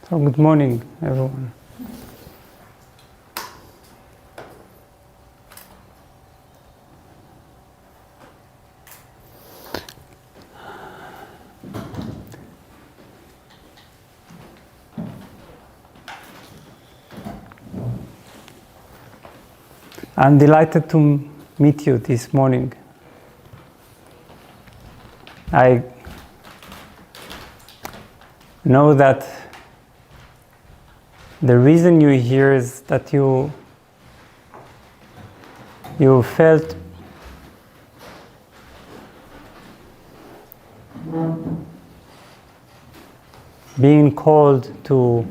So good morning, everyone. I'm delighted to meet you this morning. I know that the reason you're here is that you felt being called to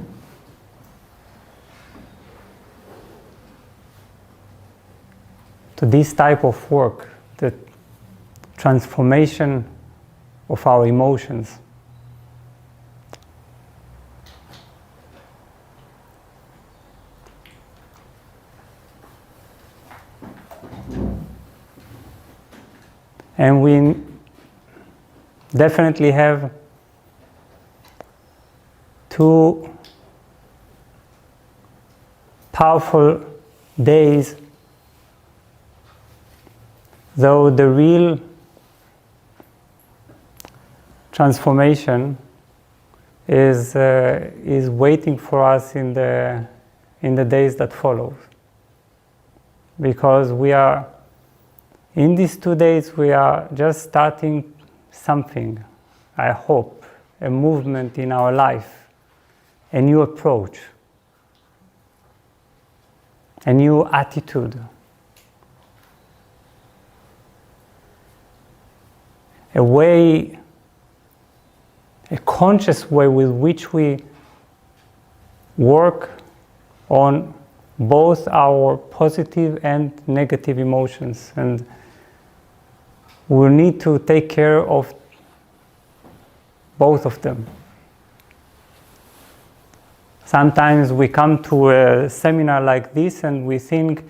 this type of work, the transformation of our emotions. And we definitely have two powerful days, though the real transformation is waiting for us in the days that follow, because we are in these 2 days we are just starting something, I hope, a movement in our life, a new approach, a new attitude, a conscious way with which we work on both our positive and negative emotions. And we need to take care of both of them. Sometimes we come to a seminar like this and we think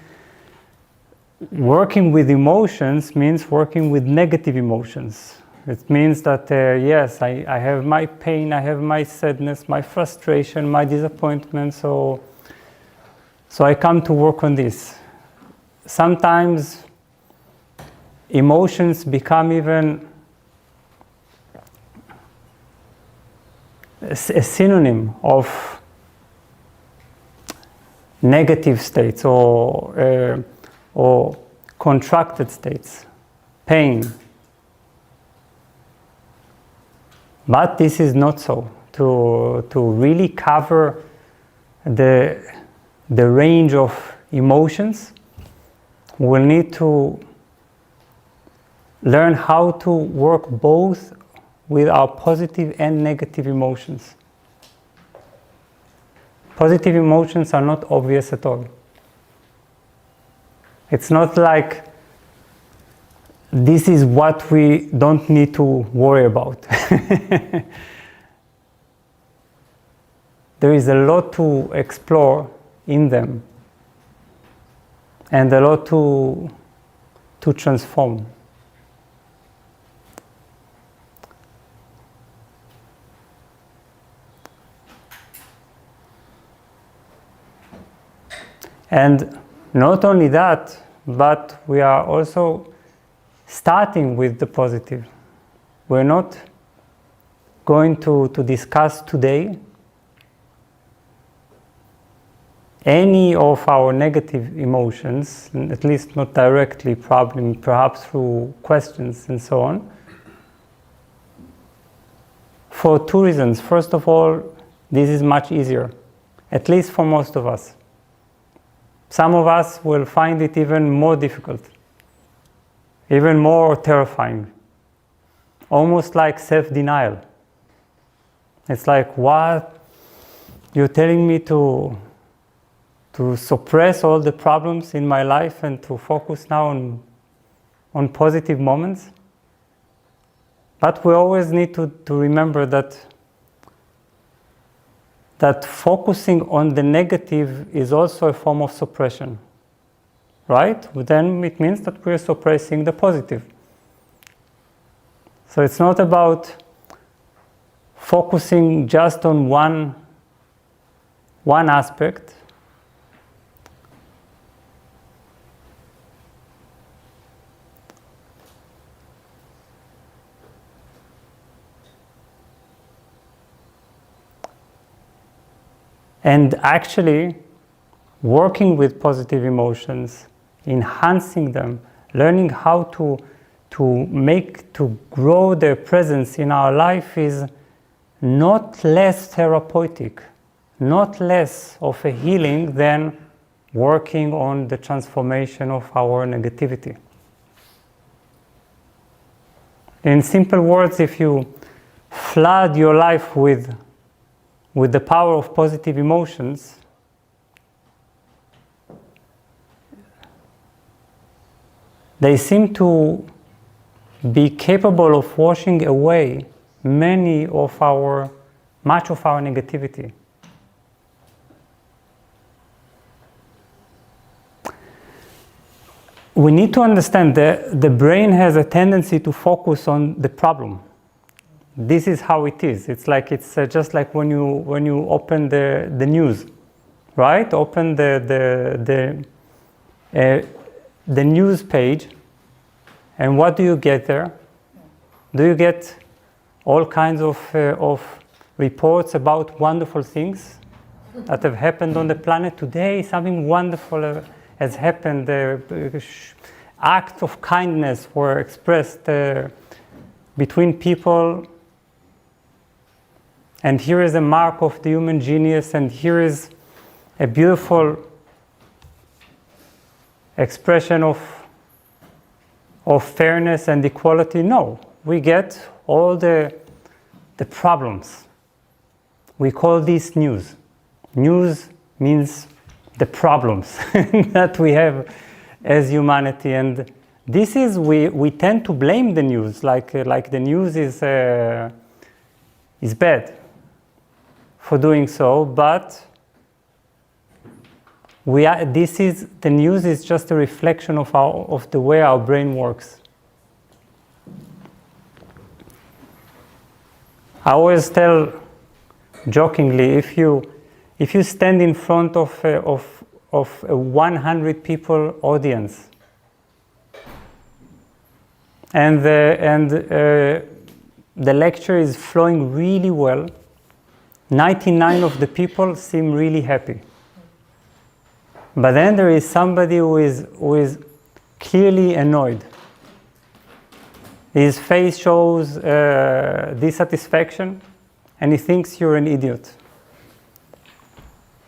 working with emotions means working with negative emotions. It means that, yes, I have my pain, I have my sadness, my frustration, my disappointment, so I come to work on this. Sometimes emotions become even a synonym of negative states or contracted states, pain. But this is not so. To really cover the range of emotions, we'll need to learn how to work both with our positive and negative emotions. Positive emotions are not obvious at all. It's not like this is what we don't need to worry about. There is a lot to explore in them and a lot to transform. And not only that, but we are also starting with the positive. We're not going to discuss today any of our negative emotions, at least not directly, probably, perhaps through questions and so on, for two reasons. First of all, this is much easier, at least for most of us. Some of us will find it even more difficult, even more terrifying, almost like self-denial. It's like, what? You're telling me to suppress all the problems in my life and to focus now on positive moments? But we always need to remember that focusing on the negative is also a form of suppression, right? Then it means that we're suppressing the positive. So it's not about focusing just on one one aspect. And actually, working with positive emotions, enhancing them, learning how to grow their presence in our life is not less therapeutic, not less of a healing than working on the transformation of our negativity. In simple words, if you flood your life with the power of positive emotions, they seem to be capable of washing away much of our negativity. We need to understand that the brain has a tendency to focus on the problem. This is how it is. It's just like when you open the news, right? Open the news page, and what do you get there? Do you get all kinds of reports about wonderful things that have happened on the planet? Today, something wonderful has happened. Acts of kindness were expressed between people. And here is a mark of the human genius, and here is a beautiful expression of fairness and equality. No, we get all the problems. We call this news. News means the problems that we have as humanity, and this is we tend to blame the news, like the news is bad for doing so, but the news is just a reflection of the way our brain works. I always tell jokingly, if you stand in front of a 100 people audience, and the lecture is flowing really well, 99 of the people seem really happy. But then there is somebody who is clearly annoyed. His face shows dissatisfaction, and he thinks you're an idiot.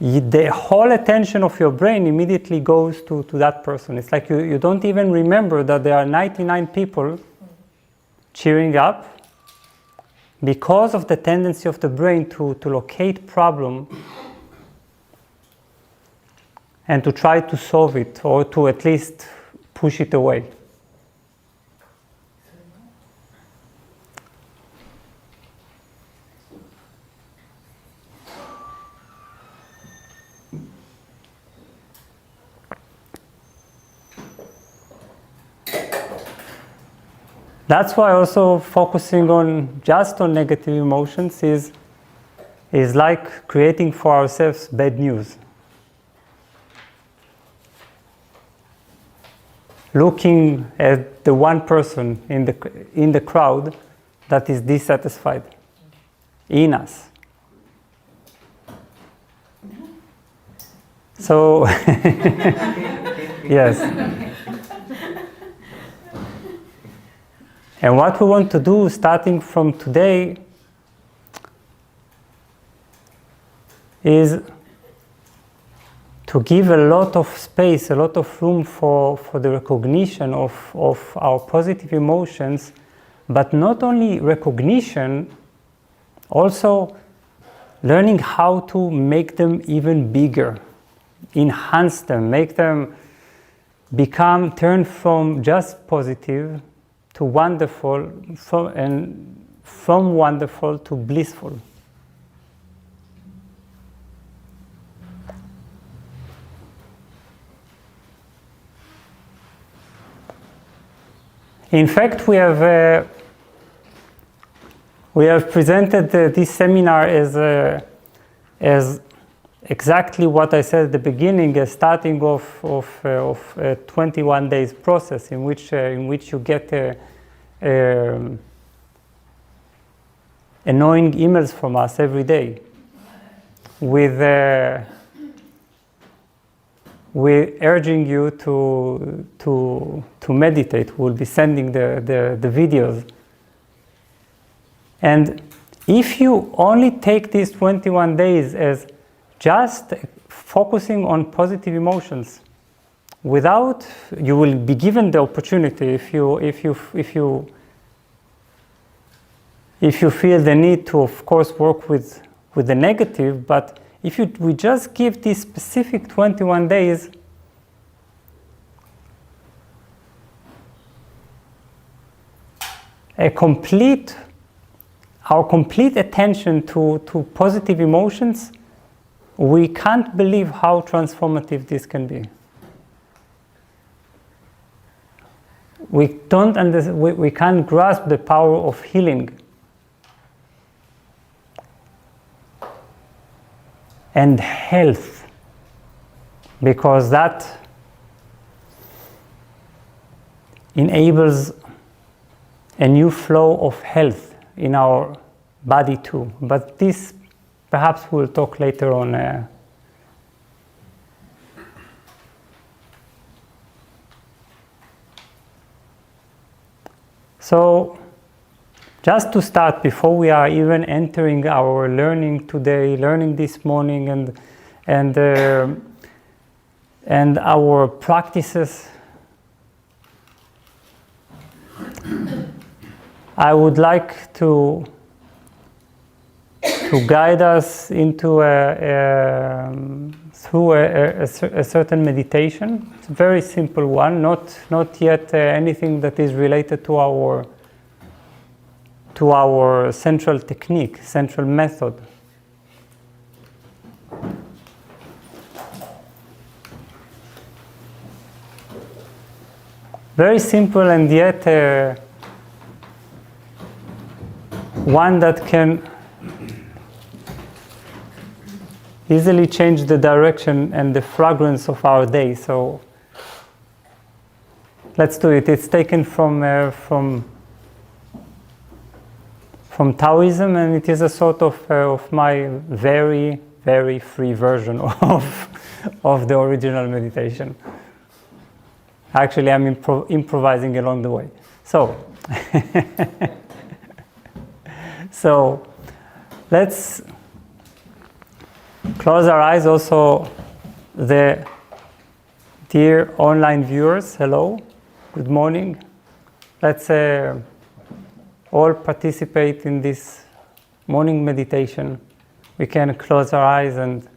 The whole attention of your brain immediately goes to that person. It's like you don't even remember that there are 99 people cheering up, because of the tendency of the brain to locate problem and to try to solve it, or to at least push it away. That's why also focusing just on negative emotions is like creating for ourselves bad news. Looking at the one person in the crowd that is dissatisfied in us. So, yes. And what we want to do starting from today is to give a lot of space, a lot of room for the recognition of our positive emotions, but not only recognition, also learning how to make them even bigger, enhance them, make them turn from just positive to wonderful, from wonderful to blissful. In fact, we have presented this seminar as exactly what I said at the beginning, a starting of a 21 days process in which you get annoying emails from us every day with we're urging you to meditate. We'll be sending the videos. And if you only take these 21 days as just focusing on positive emotions, without, you will be given the opportunity if you feel the need to, of course, work with the negative, but if we just give these specific 21 days, our complete attention to positive emotions, we can't believe how transformative this can be. We can't grasp the power of healing and health, because that enables a new flow of health in our body too. But this perhaps we'll talk later on. So just to start, before we are even entering our learning today, learning this morning, and our practices, I would like to guide us into through a certain meditation. It's a very simple one, not yet anything that is related to our central technique, central method. Very simple, and yet one that can easily change the direction and the fragrance of our day. So let's do it. It's taken from Taoism, and it is a sort of my very, very free version of the original meditation. Actually, I'm improvising along the way. So, so let's close our eyes. Also, the dear online viewers, hello, good morning. Let's all participate in this morning meditation. We can close our eyes and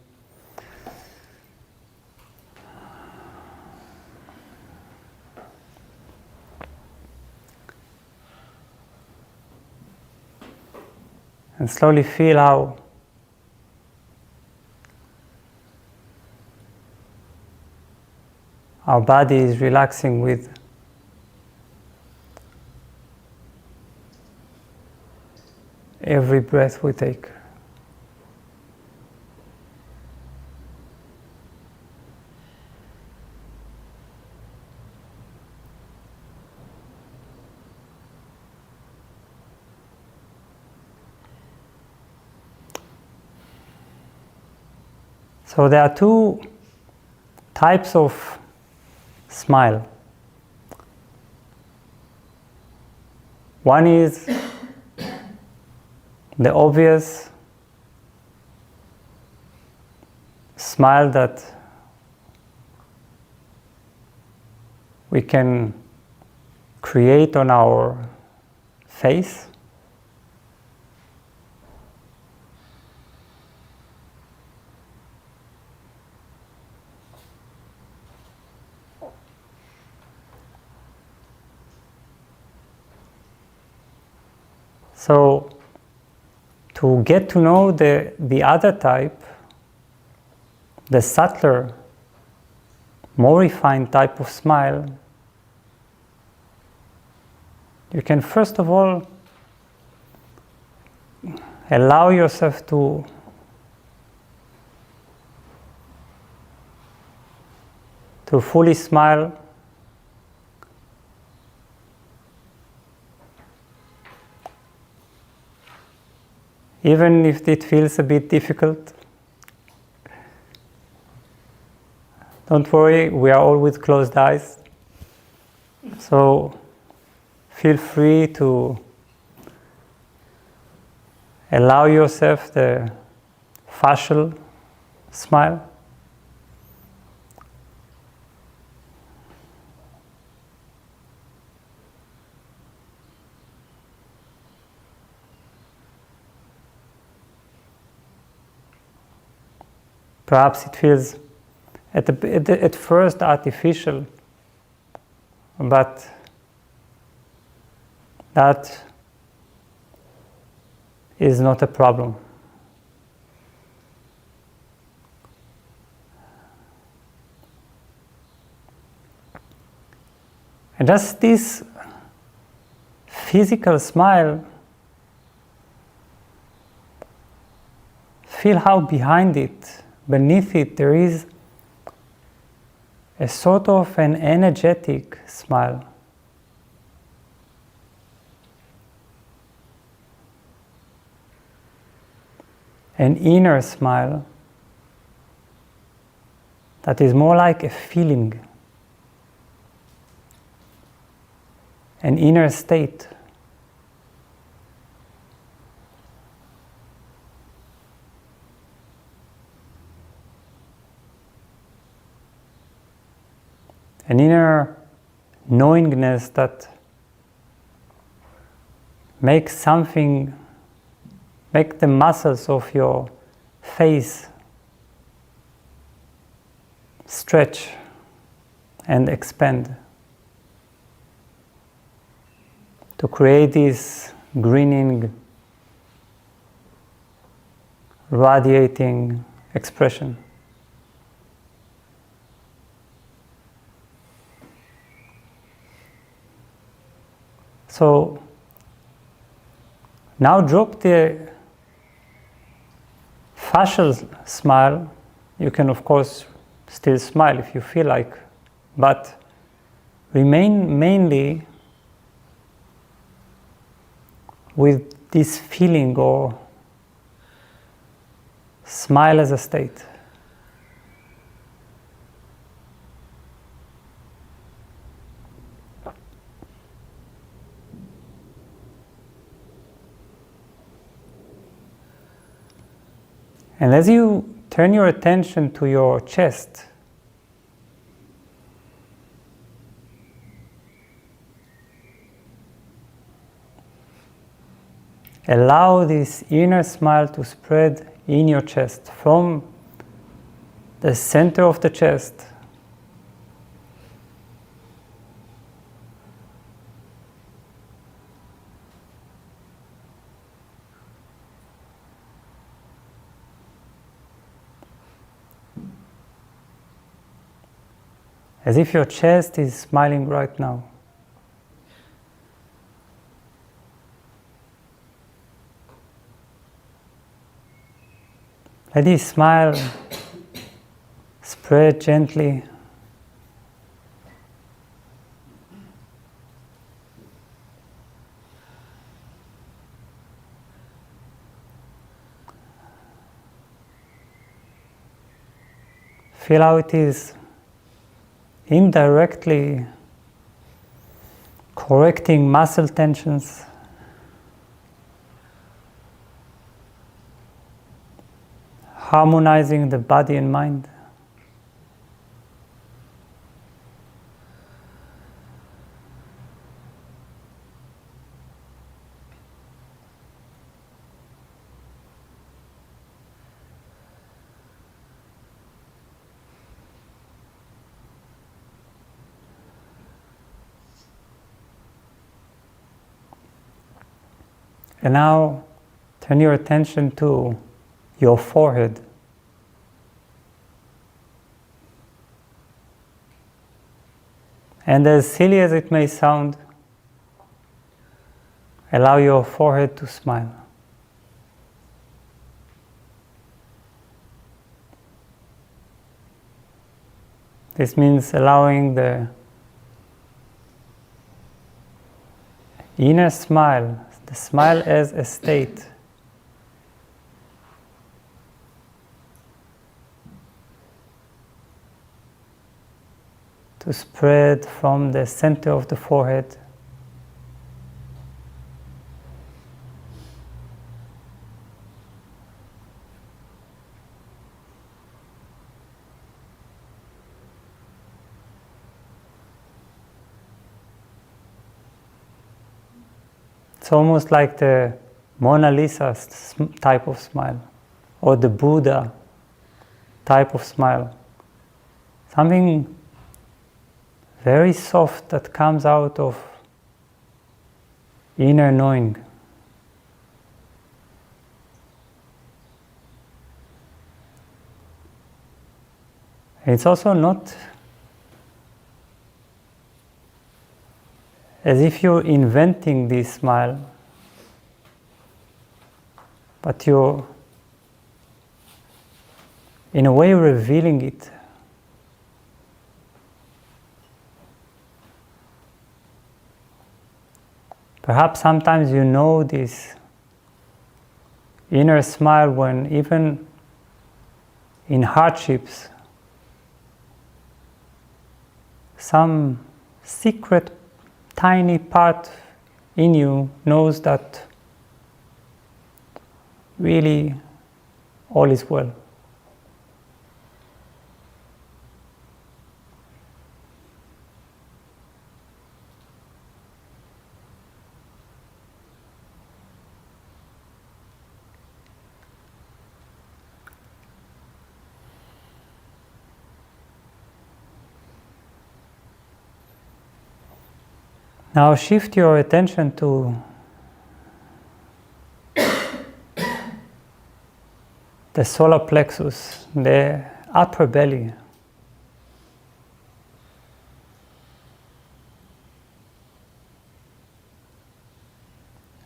slowly feel how our body is relaxing with every breath we take. So there are two types of smile. One is the obvious smile that we can create on our face. So to get to know the other type, the subtler, more refined type of smile, you can first of all allow yourself to to fully smile. Even if it feels a bit difficult. Don't worry, we are all with closed eyes. So feel free to allow yourself the facial smile. Perhaps it feels at first artificial, but that is not a problem. And just this physical smile, feel how behind it, beneath it, there is a sort of an energetic smile. An inner smile that is more like a feeling, an inner state. An inner knowingness that makes the muscles of your face stretch and expand to create this grinning, radiating expression. So now drop the facial smile. You can of course still smile if you feel like, but remain mainly with this feeling or smile as a state. And as you turn your attention to your chest, allow this inner smile to spread in your chest from the center of the chest as if your chest is smiling right now. Let this smile spread gently. Feel how it is indirectly correcting muscle tensions, harmonizing the body and mind. And now turn your attention to your forehead. And as silly as it may sound, allow your forehead to smile. This means allowing the inner smile, the smile as a state, to spread from the center of the forehead It's almost like the Mona Lisa type of smile, or the Buddha type of smile. Something very soft that comes out of inner knowing. It's also not as if you're inventing this smile, but you're in a way revealing it. Perhaps sometimes you know this inner smile when even in hardships, some secret tiny part in you knows that really all is well. Now shift your attention to the solar plexus, the upper belly.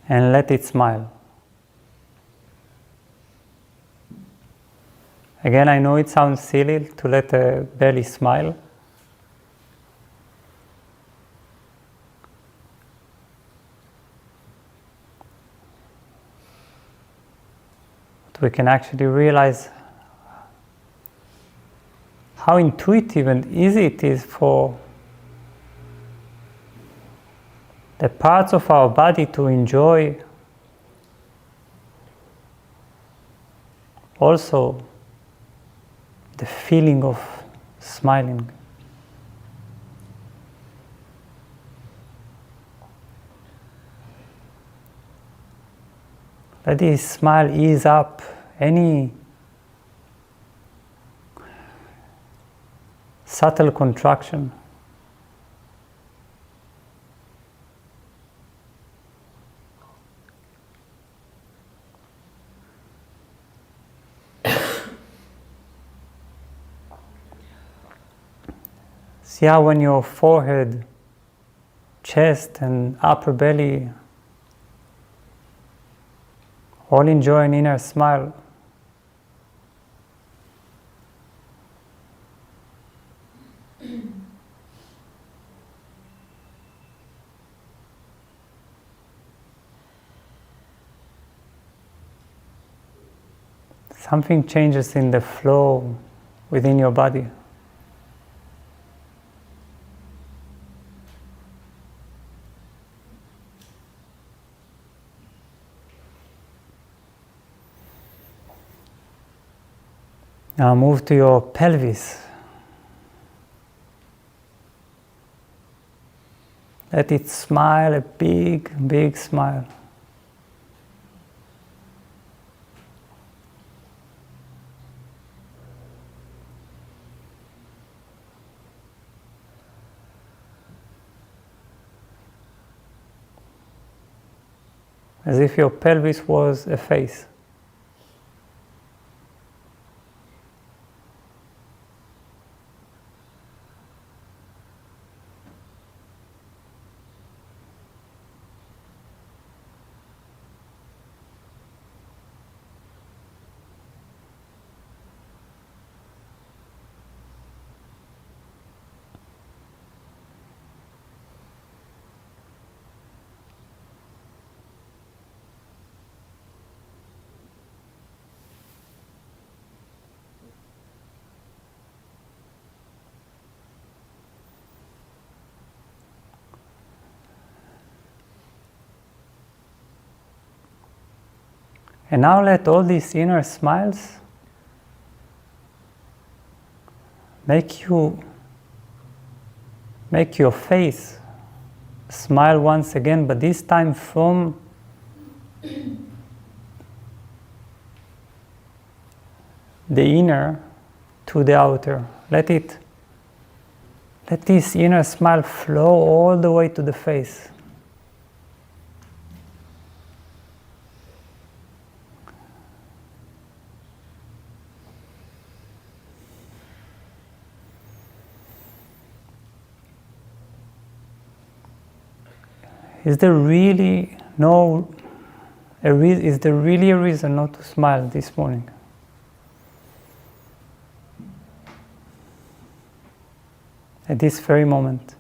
And let it smile. Again, I know it sounds silly to let the belly smile. We can actually realize how intuitive and easy it is for the parts of our body to enjoy also the feeling of smiling. Let this smile ease up any subtle contraction. See how when your forehead, chest, and upper belly all enjoy an inner smile. Something changes in the flow within your body. Now move to your pelvis. Let it smile, a big, big smile. As if your pelvis was a face. And now let all these inner smiles make your face smile once again, but this time from the inner to the outer. Let this inner smile flow all the way to the face. Is there really a reason not to smile this morning? At this very moment.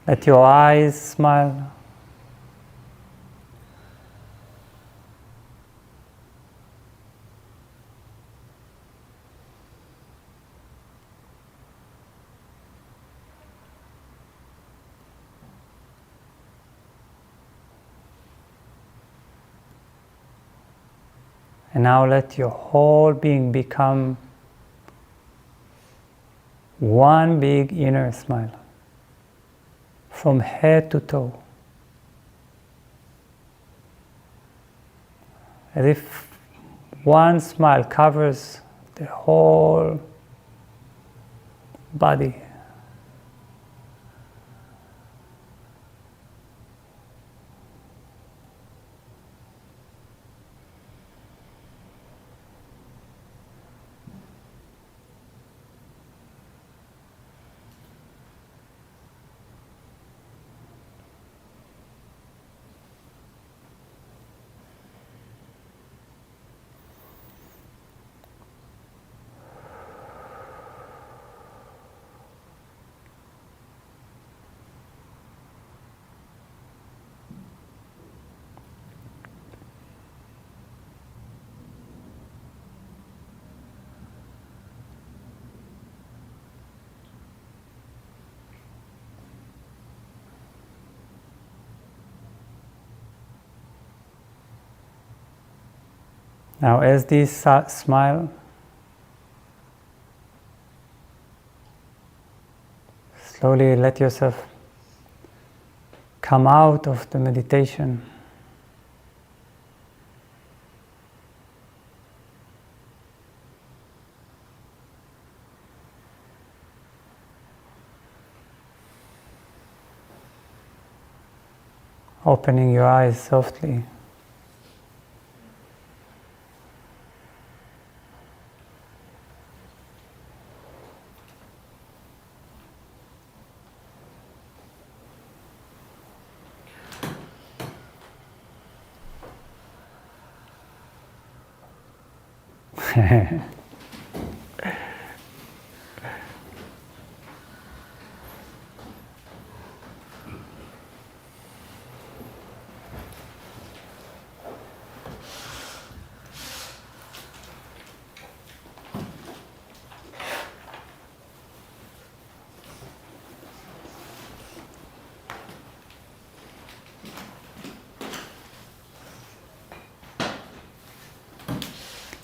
Let your eyes smile. And now let your whole being become one big inner smile, from head to toe. As if one smile covers the whole body. Now, as this smile slowly let yourself come out of the meditation. Opening your eyes softly.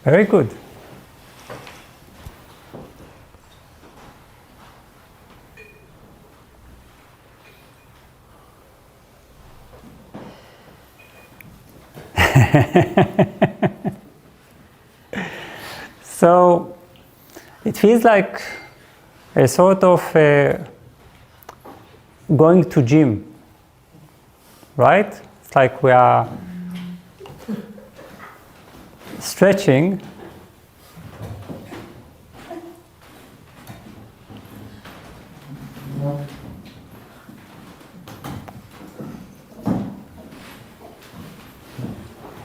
Very good. So it feels like a sort of going to gym, right? It's like we are stretching.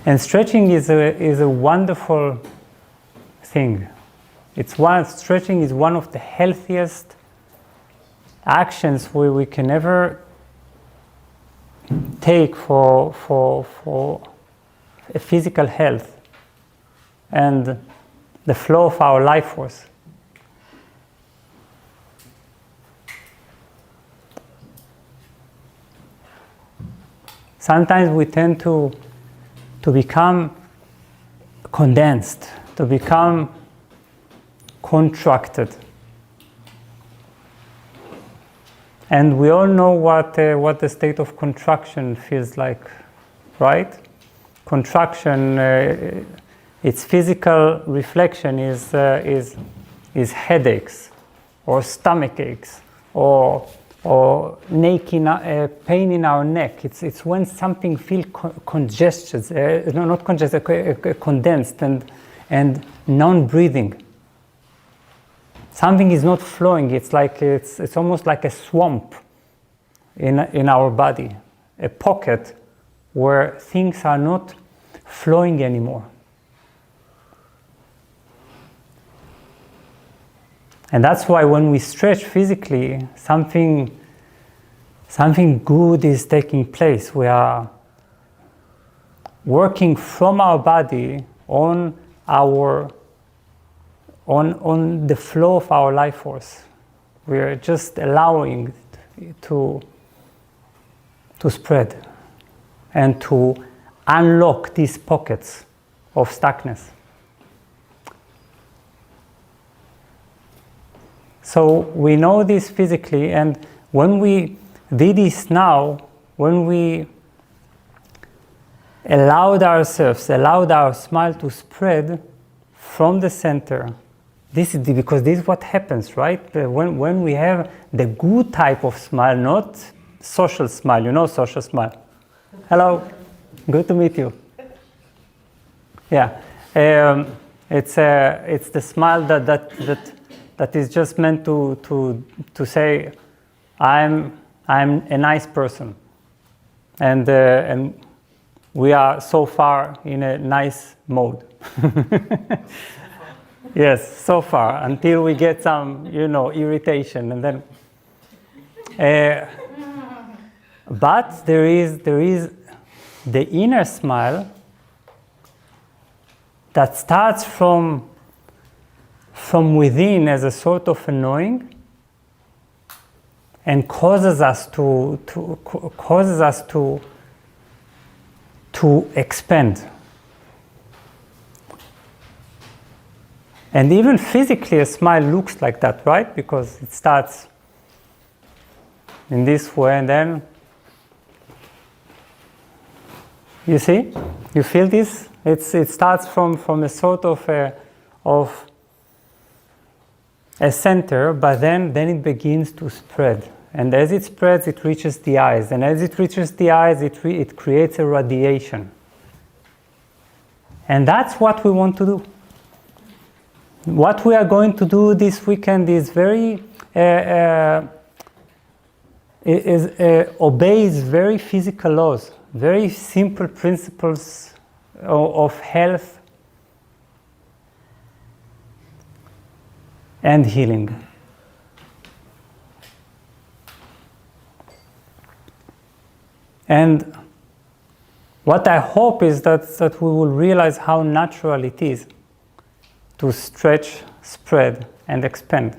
And stretching is a wonderful thing. Stretching is one of the healthiest actions we can ever take for a physical health. and the flow of our life force. Sometimes we tend to become condensed, to become contracted. And we all know what the state of contraction feels like, right? Contraction, its physical reflection is headaches, or stomach aches, or pain in our neck. It's when something feels congested, not congested, condensed and non-breathing. Something is not flowing. It's like it's almost like a swamp in our body, a pocket where things are not flowing anymore. And that's why when we stretch physically, something good is taking place. We are working from our body on the flow of our life force. We are just allowing it to spread and to unlock these pockets of stuckness. So we know this physically, and when we did this now, when we allowed our smile to spread from the center, this is because this is what happens, right? When we have the good type of smile, not social smile, social smile. Hello, good to meet you. Yeah, it's the smile that is just meant to say, I'm a nice person, and we are so far in a nice mode. Yes, so far, until we get some, irritation, and then. But there is the inner smile that starts from within as a sort of a knowing, and causes us to expand. And even physically, a smile looks like that, right? Because it starts in this way, and then you see, you feel this. It starts from a sort of a center, but then it begins to spread. And as it spreads, it reaches the eyes. And as it reaches the eyes, it creates a radiation. And that's what we want to do. What we are going to do this weekend is obeys very physical laws, very simple principles of health and healing. And what I hope is that we will realize how natural it is to stretch, spread, and expand.